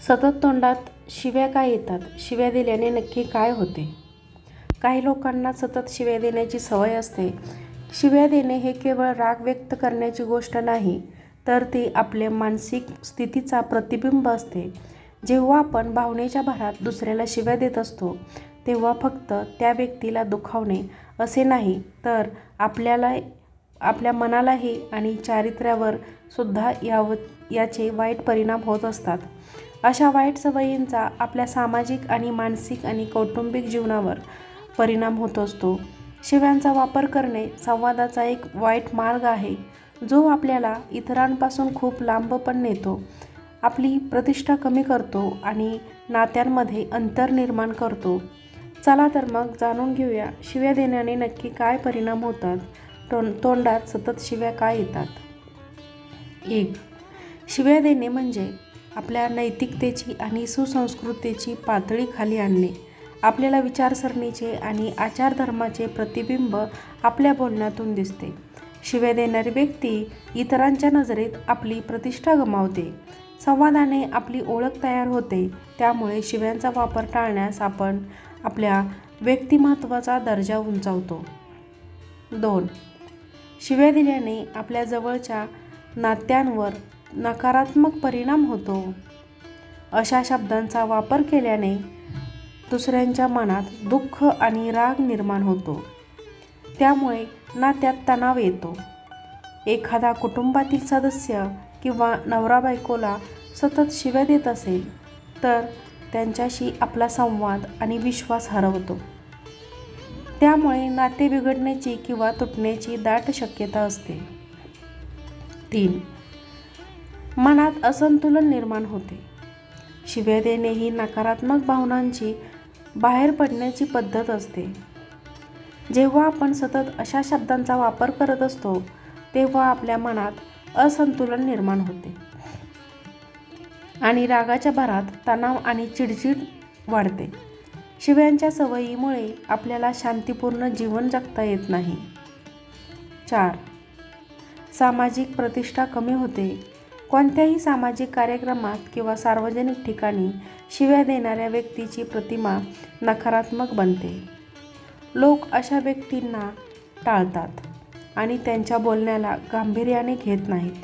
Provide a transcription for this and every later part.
सतत तोंडात शिव्या का येतात? शिव्या दिल्याने नक्की काय होते? काही लोकांना सतत शिव्या देण्याची सवय असते. शिव्या देणे हे केवळ राग व्यक्त करण्याची गोष्ट नाही, तर ती आपल्या मानसिक स्थितीचा प्रतिबिंब असते. जेव्हा आपण भावनेच्या भरात दुसऱ्याला शिव्या देत असतो, तेव्हा फक्त त्या व्यक्तीला दुखावणे असे नाही, तर आपल्या मनालाही आणि चारित्र्यावर सुद्धा याचे वाईट परिणाम होत असतात. अशा वाईट सवयींचा आपल्या सामाजिक आणि मानसिक आणि कौटुंबिक जीवनावर परिणाम होत असतो. शिव्यांचा वापर करणे संवादाचा एक वाईट मार्ग आहे, जो आपल्याला इतरांपासून खूप लांब पण नेतो, आपली प्रतिष्ठा कमी करतो आणि नात्यांमध्ये अंतर निर्माण करतो. चला तर मग जाणून घेऊया, शिव्या देण्याने नक्की काय परिणाम होतात? तोंडात सतत शिव्या का येतात? 1. शिव्या देणे म्हणजे आपल्या नैतिकतेची आणि सुसंस्कृतीची पातळी खाली आणणे. आपल्याला विचारसरणीचे आणि आचारधर्माचे प्रतिबिंब आपल्या बोलण्यातून दिसते. शिव्या देणारी व्यक्ती इतरांच्या नजरेत आपली प्रतिष्ठा गमावते. संवादाने आपली ओळख तयार होते. त्यामुळे शिव्यांचा वापर टाळण्यास आपण आपल्या व्यक्तिमत्त्वाचा दर्जा उंचावतो. 2. शिव्या दिल्याने आपल्या जवळच्या नात्यांवर नकारात्मक परिणाम होतो. अशा शब्दांचा वापर केल्याने दुसऱ्यांच्या मनात दुःख आणि राग निर्माण होतो. त्यामुळे नात्यात तणाव येतो. एखादा कुटुंबातील सदस्य किंवा नवरा-बायकोला सतत शिव्या देत असेल, तर त्यांच्याशी आपला संवाद आणि विश्वास हरवतो. त्यामुळे नाते बिघडण्याची किंवा तुटण्याची दाट शक्यता असते. 3. मनात असंतुलन निर्माण होते. शिव्या देणे ही नकारात्मक भावनांची बाहेर पडण्याची पद्धत असते. जेव्हा आपण सतत अशा शब्दांचा वापर करत असतो, तेव्हा आपल्या मनात असंतुलन निर्माण होते आणि रागाच्या भरात तणाव आणि चिडचिड वाढते. शिव्यांच्या सवयीमुळे आपल्याला शांतीपूर्ण जीवन जगता येत नाही. 4. सामाजिक प्रतिष्ठा कमी होते. कोणत्याही सामाजिक कार्यक्रमात किंवा सार्वजनिक ठिकाणी शिव्या देणाऱ्या व्यक्तीची प्रतिमा नकारात्मक बनते. लोक अशा व्यक्तींना टाळतात आणि त्यांच्या बोलण्याला गांभीर्याने घेत नाहीत.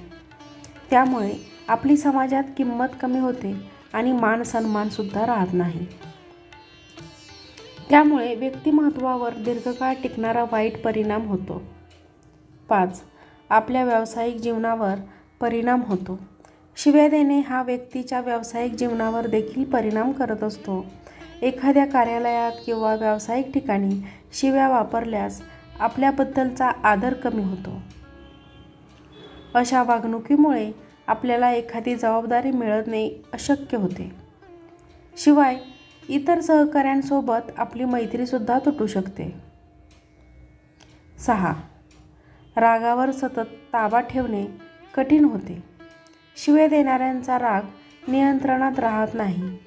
त्यामुळे आपली समाजात किंमत कमी होते आणि मान-सन्मानसुद्धा राहत नाही. त्यामुळे व्यक्तिमत्त्वावर दीर्घकाळ टिकणारा वाईट परिणाम होतो. 5. आपल्या व्यावसायिक जीवनावर परिणाम होतो. शिव्या देणे हा व्यक्तीच्या व्यावसायिक जीवनावर देखील परिणाम करत असतो. एखाद्या कार्यालयात किंवा व्यावसायिक ठिकाणी शिव्या वापरल्यास आपल्याबद्दलचा आदर कमी होतो. अशा वागणुकीमुळे आपल्याला एखादी जबाबदारी मिळवणे अशक्य होते. शिवाय इतर सहकाऱ्यांसोबत आपली मैत्रीसुद्धा तुटू शकते. 6. रागावर सतत ताबा ठेवणे कठीण होते. शिव्या देणाऱ्यांचा राग नियंत्रणात राहत नाही.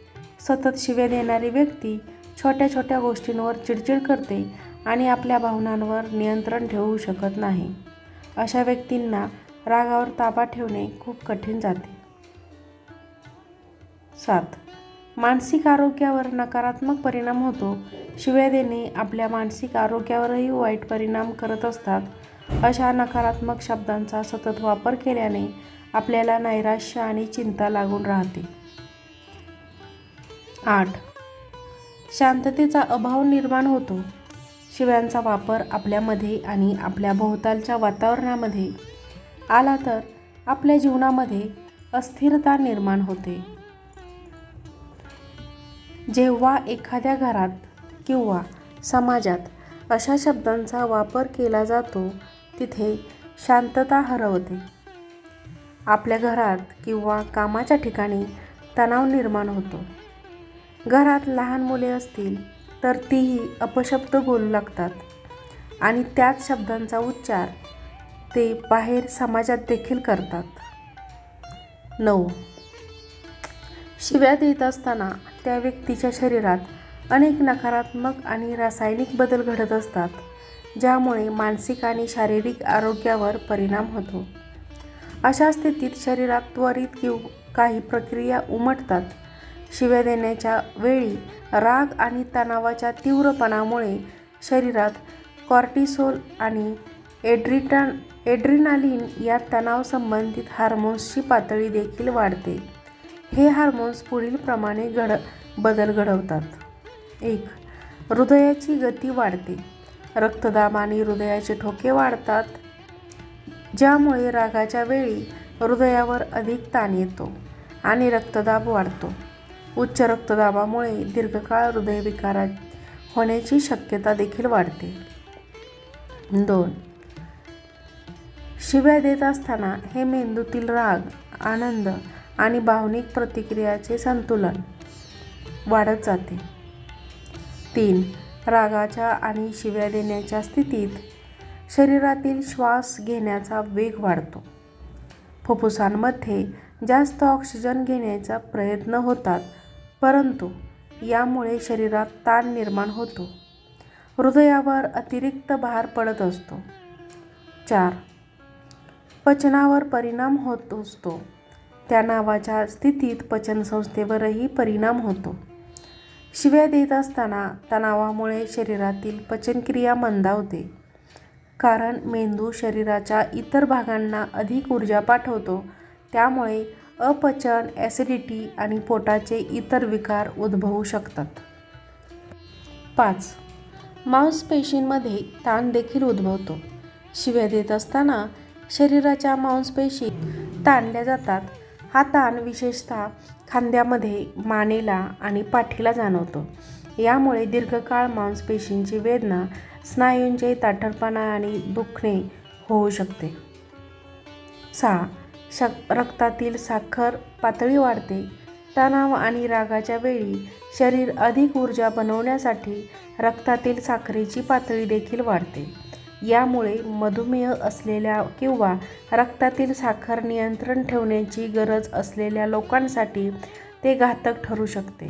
सतत शिव्या देणारी व्यक्ती छोट्या छोट्या गोष्टींवर चिडचिड करते आणि आपल्या भावनांवर नियंत्रण ठेवू शकत नाही. अशा व्यक्तींना रागावर ताबा ठेवणे खूप कठीण जाते. 7. मानसिक आरोग्यावर नकारात्मक परिणाम होतो. शिव्या देणे आपल्या मानसिक आरोग्यावरही वाईट परिणाम करत असतात. अशा नकारात्मक शब्दांचा सतत वापर केल्याने आपल्याला नैराश्य आणि चिंता लागून राहते. 8. शांततेचा अभाव निर्माण होतो. शिव्यांचा वापर आपल्यामध्ये आणि आपल्या भोवतालच्या वातावरणामध्ये आला तर आपल्या जीवनामध्ये अस्थिरता निर्माण होते. जेव्हा एखाद्या घरात किंवा समाजात अशा शब्दांचा वापर केला जातो, तिथे शांतता हरवते. आपल्या घरात किंवा कामाच्या ठिकाणी तणाव निर्माण होतो. घरात लहान मुले असतील तर तीही अपशब्द बोलू लागतात आणि त्याच शब्दांचा उच्चार ते बाहेर समाजात देखील करतात. 9. शिव्या देत असताना त्या व्यक्तीच्या शरीरात अनेक नकारात्मक आणि रासायनिक बदल घडत असतात, ज्यामुळे मानसिक आणि शारीरिक आरोग्यावर परिणाम होतो. अशा स्थितीत शरीरात त्वरित काही प्रक्रिया उमटतात, शिव्या देण्याच्या वेळी राग आणि तणावाच्या तीव्रपणामुळे शरीरात कॉर्टिसोल आणि एड्रिनालिन या तणाव संबंधित हार्मोन्सची पातळी देखील वाढते. हे हार्मोन्स पुढीलप्रमाणे बदल घडवतात. 1. हृदयाची गती वाढते. रक्तदाब आणि हृदयाचे ठोके वाढतात, ज्यामुळे रागाच्या वेळी हृदयावर अधिक ताण येतो आणि रक्तदाब वाढतो. उच्च रक्तदाबामुळे दीर्घकाळ हृदयविकार होण्याची शक्यता देखील वाढते. 2. शिव्या देत असताना हे मेंदूतील राग, आनंद आणि भावनिक प्रतिक्रियाचे संतुलन वाढत जाते. 3. रागाच्या आणि शिव्या देण्याच्या स्थितीत शरीरातील श्वास घेण्याचा वेग वाढतो. फुफ्फुसांमध्ये जास्त ऑक्सिजन घेण्याचा प्रयत्न होतात, परंतु यामुळे शरीरात ताण निर्माण होतो. हृदयावर अतिरिक्त भार पडत असतो. 4. पचनावर परिणाम होत असतो. तणावाच्या स्थितीत पचनसंस्थेवरही परिणाम होतो. शिव्या देत असताना तणावामुळे शरीरातील पचनक्रिया मंदावते, कारण मेंदू शरीराच्या इतर भागांना अधिक ऊर्जा पाठवतो. त्यामुळे अपचन, ॲसिडिटी आणि पोटाचे इतर विकार उद्भवू शकतात. 5. मांसपेशींमध्ये ताण देखील उद्भवतो. शिव्या देत असताना शरीराच्या मांसपेशी ताणल्या जातात. हा ताण विशेषतः खांद्यामध्ये, मानेला आणि पाठीला जाणवतो. यामुळे दीर्घकाळ मांसपेशींची वेदना, स्नायूंचे ताठरपणा आणि दुखणे होऊ शकते. 6. रक्तातील साखर पातळी वाढते. तणाव आणि रागाच्या वेळी शरीर अधिक ऊर्जा बनवण्यासाठी रक्तातील साखरेची पातळी देखील वाढते. यामुळे मधुमेह असलेल्या किंवा रक्तातील साखर नियंत्रण ठेवण्याची गरज असलेल्या लोकांसाठी ते घातक ठरू शकते.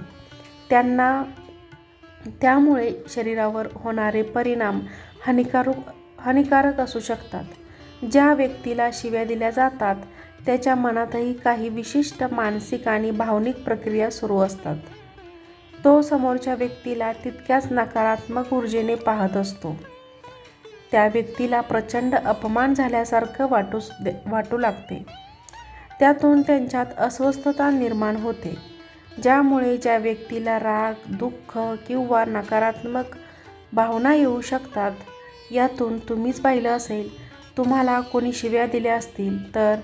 त्यामुळे शरीरावर होणारे परिणाम हानिकारक असू शकतात. ज्या व्यक्तीला शिव्या दिल्या जातात त्याच्या मनातही काही विशिष्ट मानसिक आणि भावनिक प्रक्रिया सुरू असतात. तो समोरच्या व्यक्तीला तितक्याच नकारात्मक ऊर्जेने पाहत असतो. त्या व्यक्तीला प्रचंड अपमान झाल्यासारखं वाटू लागते. त्यातून त्यांच्यात अस्वस्थता निर्माण होते, ज्यामुळे ज्या व्यक्तीला राग, दुःख किंवा नकारात्मक भावना येऊ शकतात. यातून तुम्हीच पाहिलं असेल, तुम्हाला कोणी शिव्या दिल्या असतील तर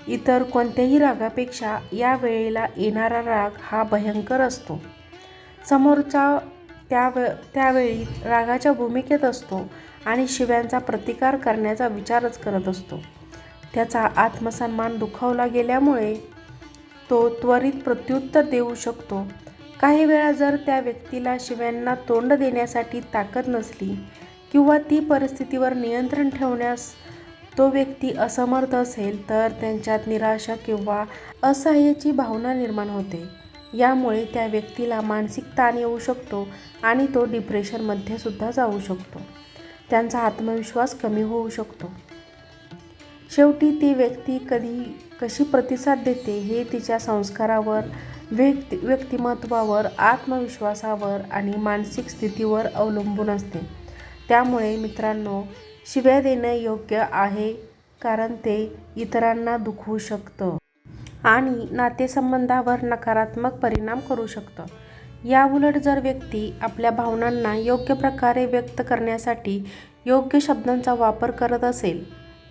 इतर कोणत्याही रागापेक्षा या वेळेला येणारा राग हा भयंकर असतो. समोरचा त्यावेळी रागाच्या भूमिकेत असतो आणि शिव्यांचा प्रतिकार करण्याचा विचारच करत असतो. त्याचा आत्मसन्मान दुखावला गेल्यामुळे तो त्वरित प्रत्युत्तर देऊ शकतो. काही वेळा जर त्या व्यक्तीला शिव्यांना तोंड देण्यासाठी ताकद नसली किंवा ती परिस्थितीवर नियंत्रण ठेवण्यास तो व्यक्ती असमर्थ असेल तर त्यांच्यात निराशा किंवा असहाय्याची भावना निर्माण होते. यामुळे त्या व्यक्तीला मानसिक ताण येऊ शकतो आणि तो डिप्रेशनमध्ये सुद्धा जाऊ शकतो. त्यांचा आत्मविश्वास कमी होऊ शकतो. शेवटी ती व्यक्ती कशी प्रतिसाद देते हे तिच्या संस्कारावर, व्यक्तिमत्वावर, आत्मविश्वासावर आणि मानसिक स्थितीवर अवलंबून असते. त्यामुळे मित्रांनो, शिव्या देणं योग्य आहे, कारण ते इतरांना दुखवू शकतं आणि नातेसंबंधावर नकारात्मक परिणाम करू शकतं. याउलट जर व्यक्ती आपल्या भावनांना योग्य प्रकारे व्यक्त करण्यासाठी योग्य शब्दांचा वापर करत असेल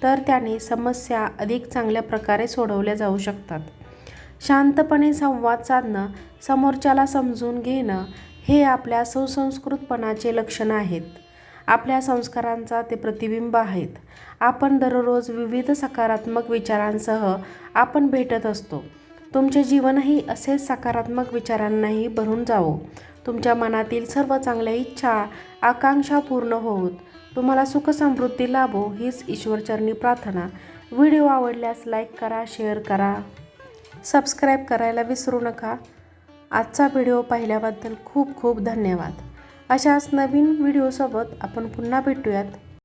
तर त्याने समस्या अधिक चांगल्या प्रकारे सोडवल्या जाऊ शकतात. शांतपणे संवाद साधणं, समोरच्याला समजून घेणं हे आपल्या सुसंस्कृतपणाचे लक्षण आहेत. आपल्या संस्कारांचा ते प्रतिबिंब आहेत. आपण दररोज विविध सकारात्मक विचारांसह आपण भेटत असतो. तुमचे जीवनही असेच सकारात्मक विचारांनाही भरून जावो. तुमच्या मनातील सर्व चांगल्या इच्छा, आकांक्षा पूर्ण होत तुम्हाला सुखसमृद्धी लाभो हीच ईश्वरचरणी प्रार्थना. व्हिडिओ आवडल्यास लाईक करा, शेअर करा, सबस्क्राईब करायला विसरू नका. आजचा व्हिडिओ पाहिल्याबद्दल खूप खूप धन्यवाद. अशाच नवीन व्हिडिओसोबत आपण पुन्हा भेटूयात.